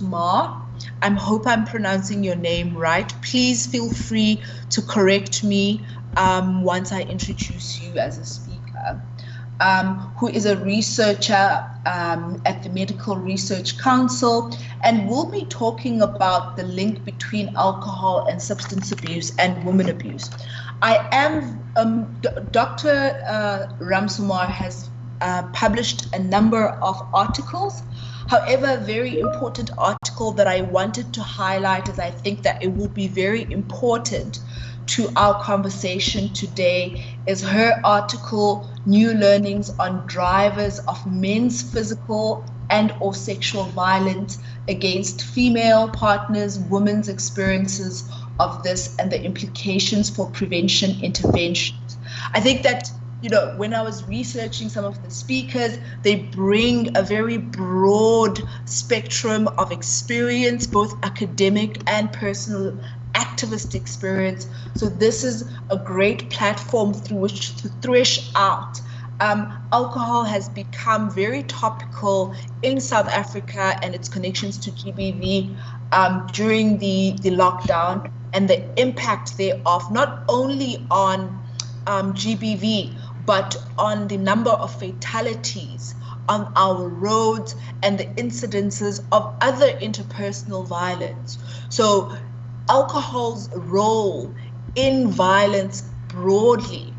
Ramsumar. I hope I'm pronouncing your name right. Please feel free to correct me once I introduce you as a speaker. Who is a researcher at the Medical Research Council, and we'll be talking about the link between alcohol and substance abuse and women abuse. Dr. Ramsumar has published a number of articles. However, a very important article that I wanted to highlight, as I think that it will be very important to our conversation today, is her article, New Learnings on Drivers of Men's Physical and or Sexual Violence Against Female Partners, Women's Experiences of This and the Implications for Prevention Interventions. I think that, you know, when I was researching some of the speakers, they bring a very broad spectrum of experience, both academic and personal activist experience. So this is a great platform through which to thresh out. Alcohol has become very topical in South Africa and its connections to GBV during the lockdown, and the impact thereof, not only on GBV, but on the number of fatalities on our roads and the incidences of other interpersonal violence. So alcohol's role in violence broadly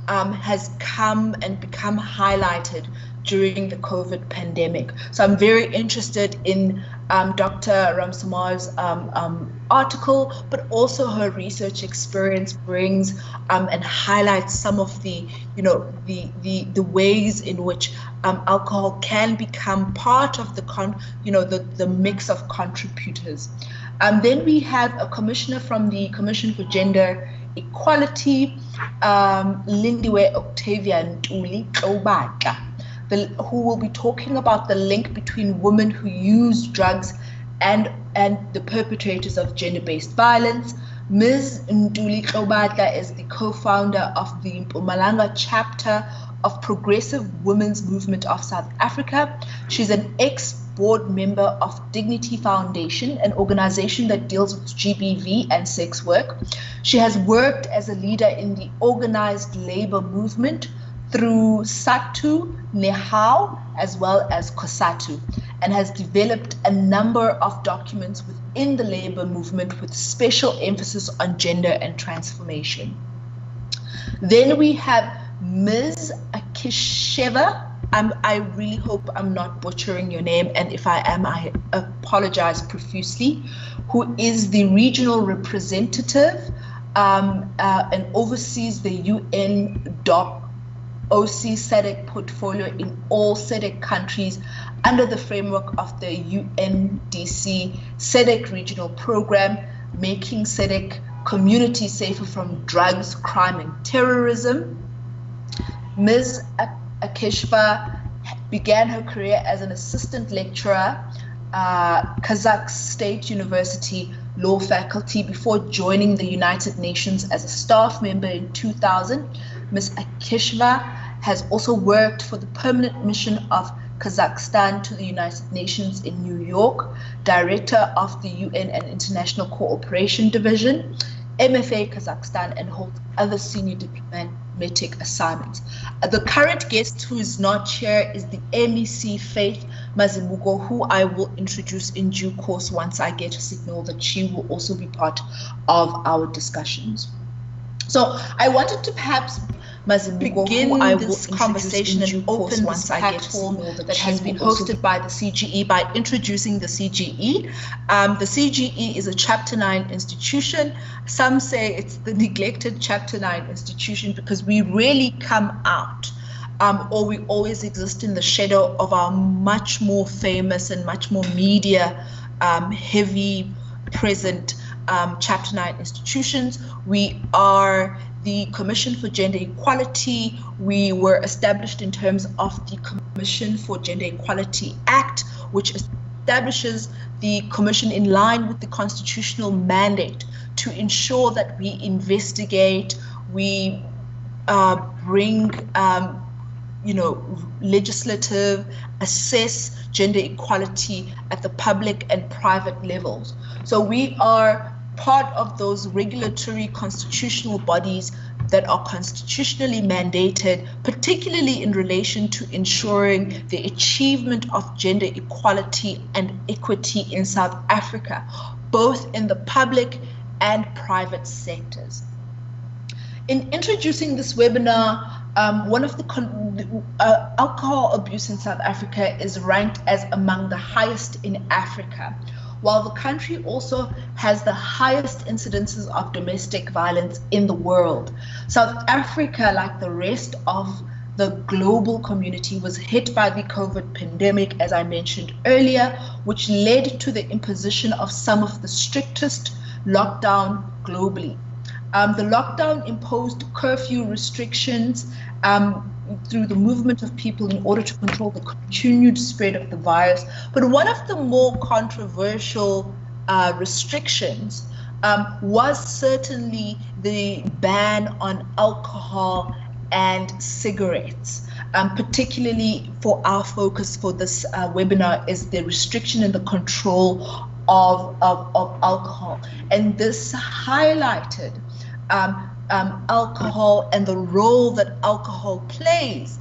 has come and become highlighted during the COVID pandemic. So I'm very interested in Dr. Ramsumar's article, but also her research experience brings and highlights some of the, you know, the ways in which alcohol can become part of the mix of contributors. Then we have a commissioner from the Commission for Gender Equality, Lindiwe Octavia Ntuli Xobaka, who will be talking about the link between women who use drugs and the perpetrators of gender-based violence. Ms. Ntuli Xobaka is the co-founder of the Mpumalanga chapter of Progressive Women's Movement of South Africa. She's an ex-board member of Dignity Foundation, an organization that deals with GBV and sex work. She has worked as a leader in the organized labor movement through SATU, NEHAW, as well as COSATU, and has developed a number of documents within the labor movement with special emphasis on gender and transformation. Then we have Ms. Akisheva. I really hope I'm not butchering your name, and if I am, I apologize profusely, who is the regional representative and oversees the UN OC SADC portfolio in all SADC countries under the framework of the UNDC SADC regional program, making SADC communities safer from drugs, crime, and terrorism. Ms. Akisheva began her career as an assistant lecturer, Kazakh State University Law Faculty, before joining the United Nations as a staff member in 2000. Ms. Akisheva has also worked for the Permanent Mission of Kazakhstan to the United Nations in New York, Director of the UN and International Cooperation Division, MFA Kazakhstan, and holds other senior diplomatic assignments. The current guest who is not here is the MEC Faith Mazibuko, who I will introduce in due course once I get a signal that she will also be part of our discussions. So I wanted to perhaps begin this conversation and open this platform that has been hosted by the CGE by introducing the CGE. The CGE is a Chapter 9 institution. Some say it's the neglected Chapter 9 institution because we rarely come out, or we always exist in the shadow of our much more famous and much more media heavy present Chapter 9 institutions. We are the Commission for Gender Equality. We were established in terms of the Commission for Gender Equality Act, which establishes the commission in line with the constitutional mandate to ensure that we investigate, we bring legislative, assess gender equality at the public and private levels. So we are part of those regulatory constitutional bodies that are constitutionally mandated, particularly in relation to ensuring the achievement of gender equality and equity in South Africa, both in the public and private sectors. In introducing this webinar, one of the alcohol abuse in South Africa is ranked as among the highest in Africa, while the country also has the highest incidences of domestic violence in the world. South Africa, like the rest of the global community, was hit by the COVID pandemic, as I mentioned earlier, which led to the imposition of some of the strictest lockdown globally. The lockdown imposed curfew restrictions through the movement of people in order to control the continued spread of the virus. But one of the more controversial restrictions was certainly the ban on alcohol and cigarettes. Particularly for our focus for this webinar is the restriction and the control of alcohol. And this highlighted alcohol and the role that alcohol plays